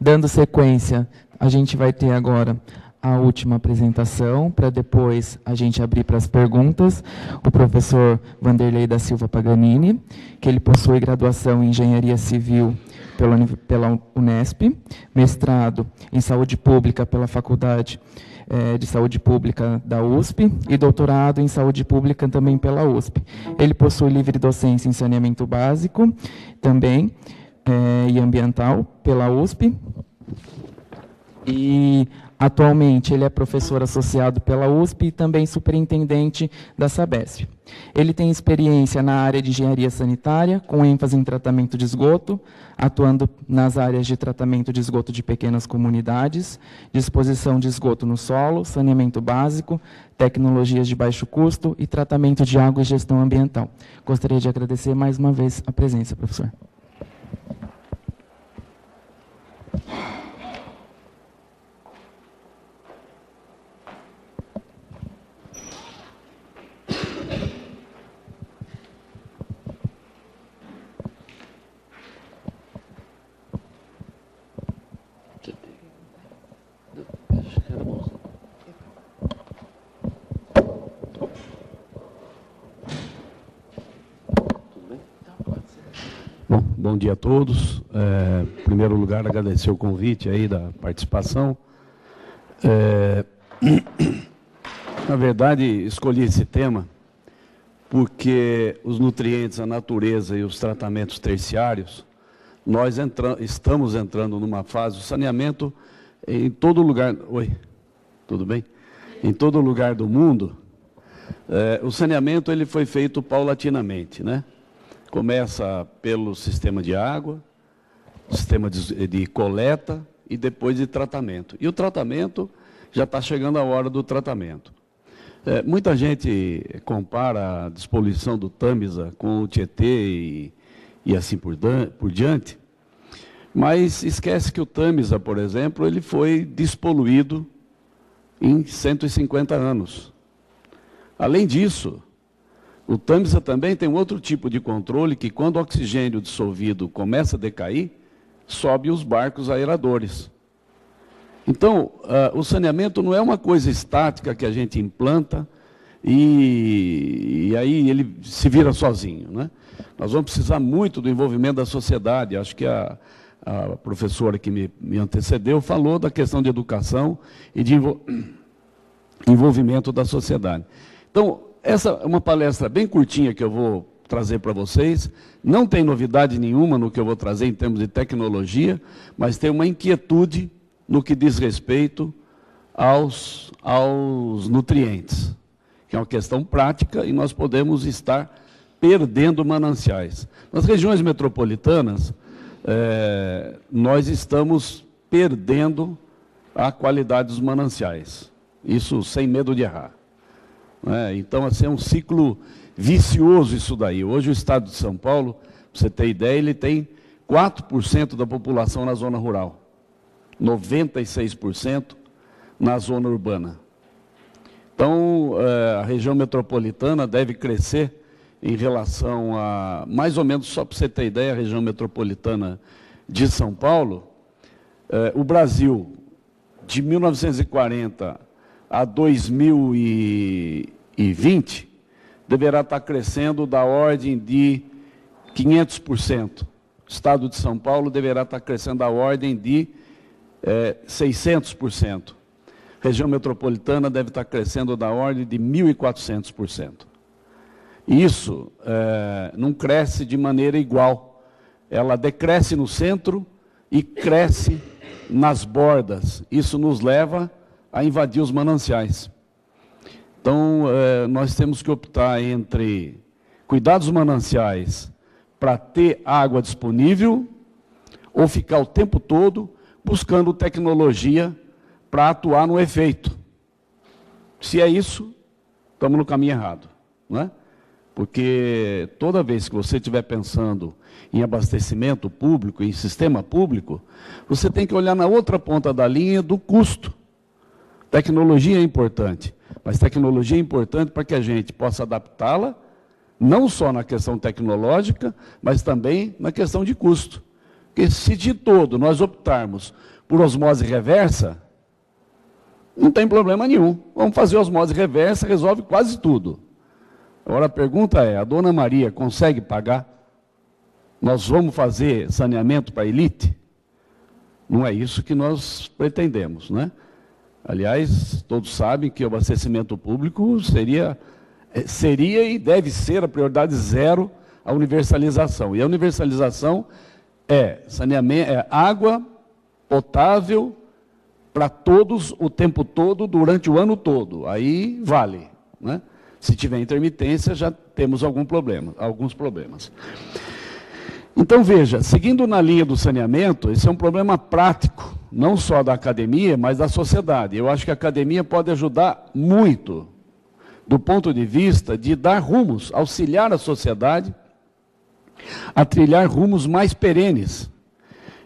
Dando sequência, a gente vai ter agora a última apresentação, para depois a gente abrir para as perguntas. O professor Vanderlei da Silva Paganini, que ele possui graduação em Engenharia Civil pela Unesp, mestrado em Saúde Pública pela Faculdade de Saúde Pública da USP e doutorado em Saúde Pública também pela USP. Ele possui livre docência em saneamento básico também e ambiental pela USP. E atualmente ele é professor associado pela USP e também superintendente da Sabesp. Ele tem experiência na área de engenharia sanitária, com ênfase em tratamento de esgoto, atuando nas áreas de tratamento de esgoto de pequenas comunidades, disposição de esgoto no solo, saneamento básico, tecnologias de baixo custo e tratamento de água e gestão ambiental. Gostaria de agradecer mais uma vez a presença, professor. Bom dia a todos. Em primeiro lugar, agradecer o convite aí da participação. Na verdade, escolhi esse tema porque os nutrientes, a natureza e os tratamentos terciários, nós estamos entrando numa fase, o saneamento em todo lugar... Oi, tudo bem? Em todo lugar do mundo, o saneamento ele foi feito paulatinamente, né? Começa pelo sistema de água, sistema de coleta e depois de tratamento. E o tratamento, já está chegando a hora do tratamento. Muita gente compara a despoluição do Tâmisa com o Tietê e assim por diante, mas esquece que o Tâmisa, por exemplo, ele foi despoluído em 150 anos. Além disso, o Tâmisa também tem um outro tipo de controle que, quando o oxigênio dissolvido começa a decair, sobe os barcos aeradores. Então, o saneamento não é uma coisa estática que a gente implanta e aí ele se vira sozinho, né? Nós vamos precisar muito do envolvimento da sociedade. Acho que a professora que me antecedeu falou da questão de educação e de envolvimento da sociedade. Então, essa é uma palestra bem curtinha que eu vou trazer para vocês. Não tem novidade nenhuma no que eu vou trazer em termos de tecnologia, mas tem uma inquietude no que diz respeito aos nutrientes, que é uma questão prática e nós podemos estar perdendo mananciais. Nas regiões metropolitanas, nós estamos perdendo a qualidade dos mananciais. Isso sem medo de errar. Então, assim, é um ciclo vicioso isso daí. Hoje o Estado de São Paulo, para você ter ideia, ele tem 4% da população na zona rural, 96% na zona urbana. Então, a região metropolitana deve crescer em relação a, mais ou menos, só para você ter ideia, a região metropolitana de São Paulo, o Brasil, de 1940 a 2020, deverá estar crescendo da ordem de 500%. O Estado de São Paulo deverá estar crescendo da ordem de 600%. A região metropolitana deve estar crescendo da ordem de 1.400%. Isso não cresce de maneira igual. Ela decresce no centro e cresce nas bordas. Isso nos leva a invadir os mananciais. Então, nós temos que optar entre cuidar dos mananciais para ter água disponível ou ficar o tempo todo buscando tecnologia para atuar no efeito. Se é isso, estamos no caminho errado, não é? Porque toda vez que você estiver pensando em abastecimento público, em sistema público, você tem que olhar na outra ponta da linha do custo. Tecnologia é importante, mas tecnologia é importante para que a gente possa adaptá-la, não só na questão tecnológica, mas também na questão de custo. Porque se de todo nós optarmos por osmose reversa, não tem problema nenhum. Vamos fazer osmose reversa, resolve quase tudo. Agora a pergunta é, a dona Maria consegue pagar? Nós vamos fazer saneamento para a elite? Não é isso que nós pretendemos, né? Aliás, todos sabem que o abastecimento público seria e deve ser a prioridade zero a universalização. E a universalização é saneamento, é água potável para todos o tempo todo, durante o ano todo. Aí vale, né? Se tiver intermitência, já temos alguns problemas. Então, veja, seguindo na linha do saneamento, esse é um problema prático, não só da academia, mas da sociedade. Eu acho que a academia pode ajudar muito, do ponto de vista de dar rumos, auxiliar a sociedade a trilhar rumos mais perenes.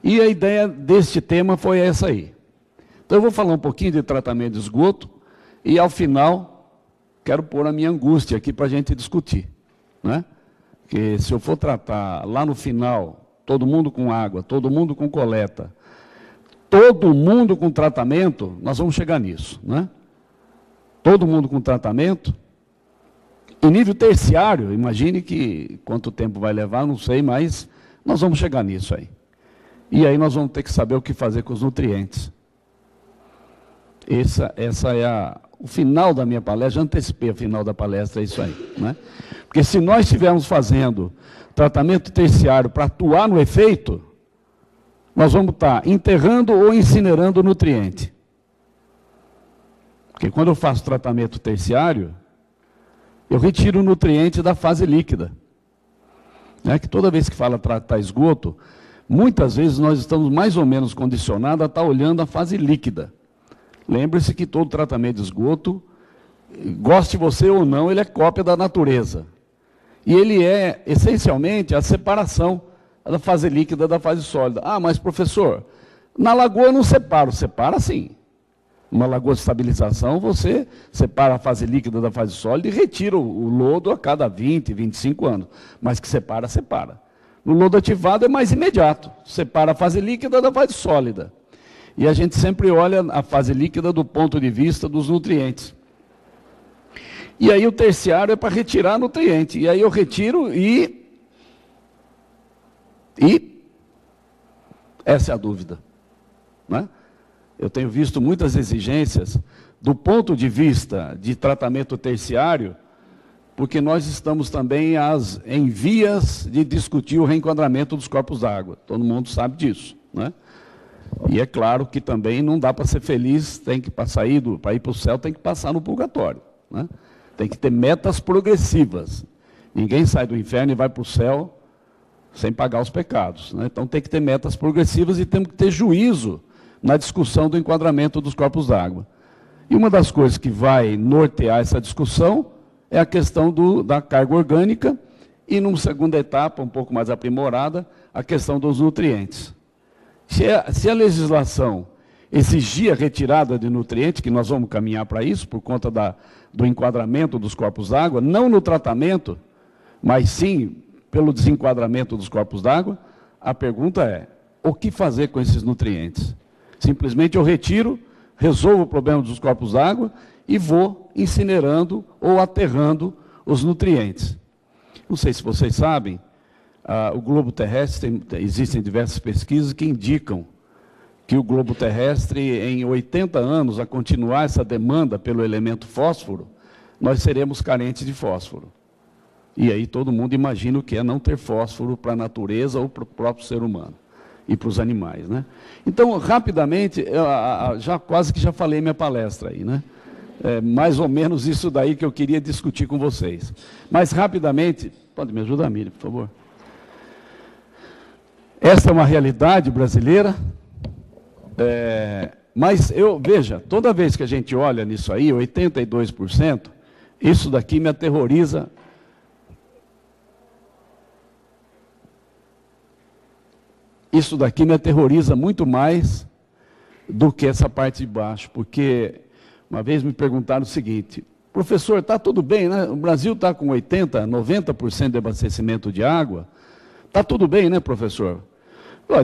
E a ideia deste tema foi essa aí. Então, eu vou falar um pouquinho de tratamento de esgoto e, ao final, quero pôr a minha angústia aqui para a gente discutir, né? Porque se eu for tratar lá no final, todo mundo com água, todo mundo com coleta, todo mundo com tratamento, nós vamos chegar nisso, né? Todo mundo com tratamento. Em nível terciário, imagine que quanto tempo vai levar, não sei, mas nós vamos chegar nisso aí. E aí nós vamos ter que saber o que fazer com os nutrientes. Essa é o final da minha palestra, já antecipei o final da palestra, é isso aí, né? Porque se nós estivermos fazendo tratamento terciário para atuar no efeito, nós vamos estar enterrando ou incinerando o nutriente. Porque quando eu faço tratamento terciário, eu retiro o nutriente da fase líquida. É que toda vez que fala tratar esgoto, muitas vezes nós estamos mais ou menos condicionados a estar olhando a fase líquida. Lembre-se que todo tratamento de esgoto, goste você ou não, ele é cópia da natureza. E ele é, essencialmente, a separação da fase líquida da fase sólida. Ah, mas professor, na lagoa eu não separo. Separa sim. Numa lagoa de estabilização, você separa a fase líquida da fase sólida e retira o lodo a cada 20, 25 anos. Mas que separa, separa. No lodo ativado é mais imediato. Separa a fase líquida da fase sólida. E a gente sempre olha a fase líquida do ponto de vista dos nutrientes. E aí o terciário é para retirar nutriente. E aí eu retiro e essa é a dúvida, né? Eu tenho visto muitas exigências do ponto de vista de tratamento terciário, porque nós estamos também em vias de discutir o reenquadramento dos corpos d'água. Todo mundo sabe disso, né? E é claro que também não dá para ser feliz, tem que para ir para o céu, tem que passar no purgatório, né? Tem que ter metas progressivas. Ninguém sai do inferno e vai para o céu sem pagar os pecados, né? Então tem que ter metas progressivas e temos que ter juízo na discussão do enquadramento dos corpos d'água. E uma das coisas que vai nortear essa discussão é a questão da carga orgânica e, numa segunda etapa, um pouco mais aprimorada, a questão dos nutrientes. Se a legislação exigir a retirada de nutrientes, que nós vamos caminhar para isso, por conta do enquadramento dos corpos d'água, não no tratamento, mas sim pelo desenquadramento dos corpos d'água, a pergunta é, o que fazer com esses nutrientes? Simplesmente eu retiro, resolvo o problema dos corpos d'água e vou incinerando ou aterrando os nutrientes. Não sei se vocês sabem, o globo terrestre, existem diversas pesquisas que indicam que o globo terrestre, em 80 anos, a continuar essa demanda pelo elemento fósforo, nós seremos carentes de fósforo. E aí todo mundo imagina o que é não ter fósforo para a natureza ou para o próprio ser humano. E para os animais, né? Então, rapidamente, quase que já falei minha palestra aí, né? É mais ou menos isso daí que eu queria discutir com vocês. Mas, rapidamente, pode me ajudar, Miriam, por favor? Essa é uma realidade brasileira, mas veja, toda vez que a gente olha nisso aí, 82%, isso daqui me aterroriza. Isso daqui me aterroriza muito mais do que essa parte de baixo, porque uma vez me perguntaram o seguinte, professor, está tudo bem, né? O Brasil está com 80%, 90% de abastecimento de água, está tudo bem, né, professor?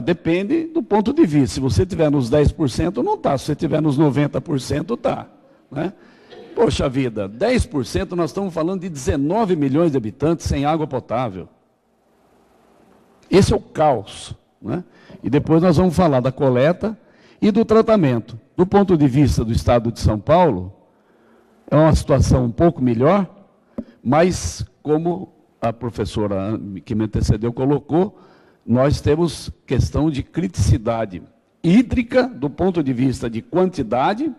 Depende do ponto de vista. Se você estiver nos 10%, não está. Se você estiver nos 90%, está. Né? Poxa vida, 10% nós estamos falando de 19 milhões de habitantes sem água potável. Esse é o caos. Né? E depois nós vamos falar da coleta e do tratamento. Do ponto de vista do Estado de São Paulo, é uma situação um pouco melhor, mas como a professora que me antecedeu colocou, nós temos questão de criticidade hídrica do ponto de vista de quantidade.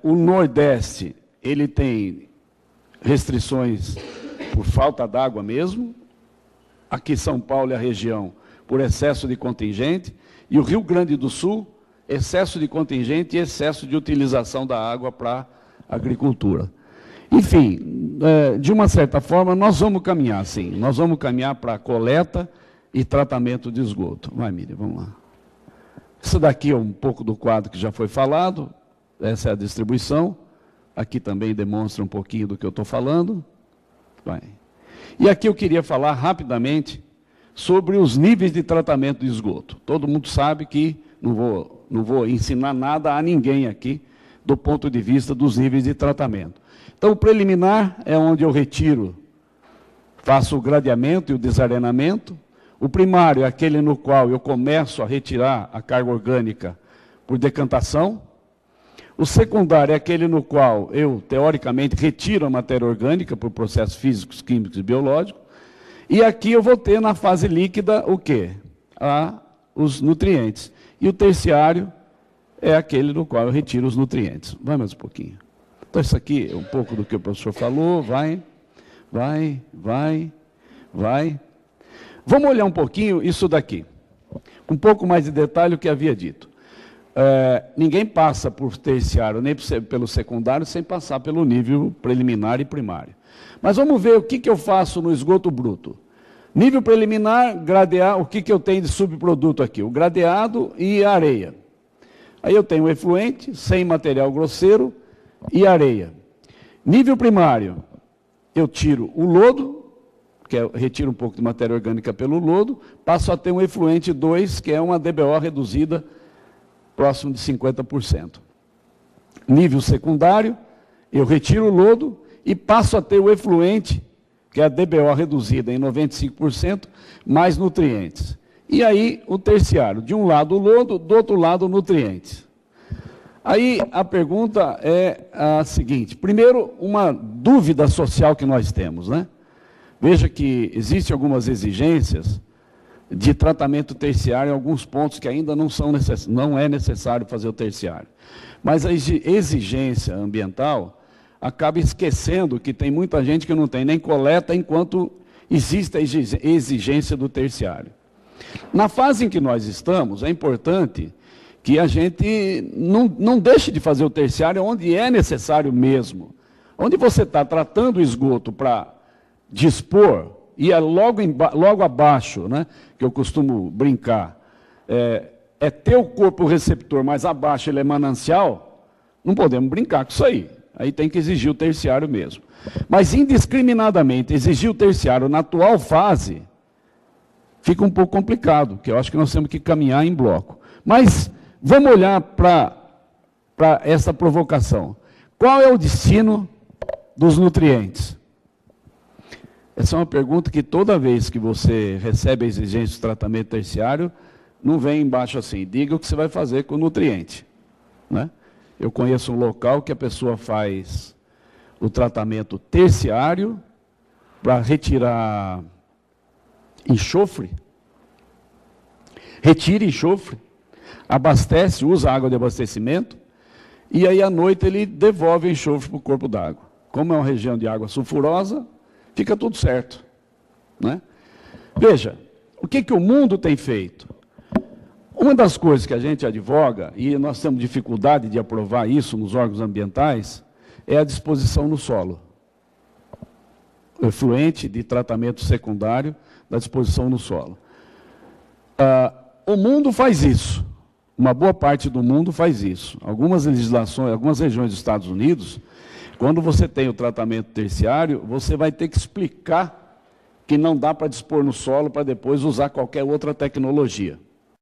O Nordeste, ele tem restrições por falta d'água mesmo. Aqui São Paulo e a região, por excesso de contingente. E o Rio Grande do Sul, excesso de contingente e excesso de utilização da água para a agricultura. Enfim, de uma certa forma, nós vamos caminhar, sim. Nós vamos caminhar para coleta e tratamento de esgoto. Vai, Miriam, vamos lá. Isso daqui é um pouco do quadro que já foi falado. Essa é a distribuição. Aqui também demonstra um pouquinho do que eu estou falando. Vai. E aqui eu queria falar rapidamente sobre os níveis de tratamento de esgoto. Todo mundo sabe que não vou ensinar nada a ninguém aqui do ponto de vista dos níveis de tratamento. Então, o preliminar é onde eu retiro, faço o gradeamento e o desarenamento. O primário é aquele no qual eu começo a retirar a carga orgânica por decantação. O secundário é aquele no qual eu, teoricamente, retiro a matéria orgânica por processos físicos, químicos e biológicos. E aqui eu vou ter na fase líquida o quê? Os nutrientes. E o terciário é aquele no qual eu retiro os nutrientes. Vai mais um pouquinho. Então, isso aqui é um pouco do que o professor falou. Vai. Vamos olhar um pouquinho isso daqui. Um pouco mais de detalhe do que havia dito. Ninguém passa por terciário, nem pelo secundário, sem passar pelo nível preliminar e primário. Mas vamos ver o que eu faço no esgoto bruto. Nível preliminar, gradear, o que eu tenho de subproduto aqui? O gradeado e a areia. Aí eu tenho o efluente, sem material grosseiro, e areia. Nível primário, eu tiro o lodo, que retiro um pouco de matéria orgânica pelo lodo, passo a ter um efluente 2, que é uma DBO reduzida, próximo de 50%. Nível secundário, eu retiro o lodo e passo a ter o efluente, que é a DBO reduzida em 95%, mais nutrientes. E aí o terciário, de um lado o lodo, do outro lado nutrientes. Aí a pergunta é a seguinte: primeiro, uma dúvida social que nós temos, né? Veja que existem algumas exigências de tratamento terciário em alguns pontos que ainda não é necessário fazer o terciário. Mas a exigência ambiental acaba esquecendo que tem muita gente que não tem nem coleta enquanto existe a exigência do terciário. Na fase em que nós estamos, é importante que a gente não deixe de fazer o terciário onde é necessário mesmo. Onde você está tratando o esgoto para dispor, e é logo abaixo, né, que eu costumo brincar, é ter o corpo receptor, mas abaixo ele é manancial, não podemos brincar com isso aí. Aí tem que exigir o terciário mesmo. Mas indiscriminadamente exigir o terciário na atual fase, fica um pouco complicado, que eu acho que nós temos que caminhar em bloco. Mas vamos olhar para essa provocação. Qual é o destino dos nutrientes? Essa é uma pergunta que toda vez que você recebe a exigência de tratamento terciário, não vem embaixo assim, diga o que você vai fazer com o nutriente. Né? Eu conheço um local que a pessoa faz o tratamento terciário para retirar enxofre, retira enxofre, abastece, usa água de abastecimento, e aí à noite ele devolve o enxofre para o corpo d'água. Como é uma região de água sulfurosa, fica tudo certo. Né? Veja, o que o mundo tem feito? Uma das coisas que a gente advoga, e nós temos dificuldade de aprovar isso nos órgãos ambientais, é a disposição no solo. O efluente de tratamento secundário da disposição no solo. O mundo faz isso. Uma boa parte do mundo faz isso. Algumas legislações, algumas regiões dos Estados Unidos, quando você tem o tratamento terciário, você vai ter que explicar que não dá para dispor no solo para depois usar qualquer outra tecnologia.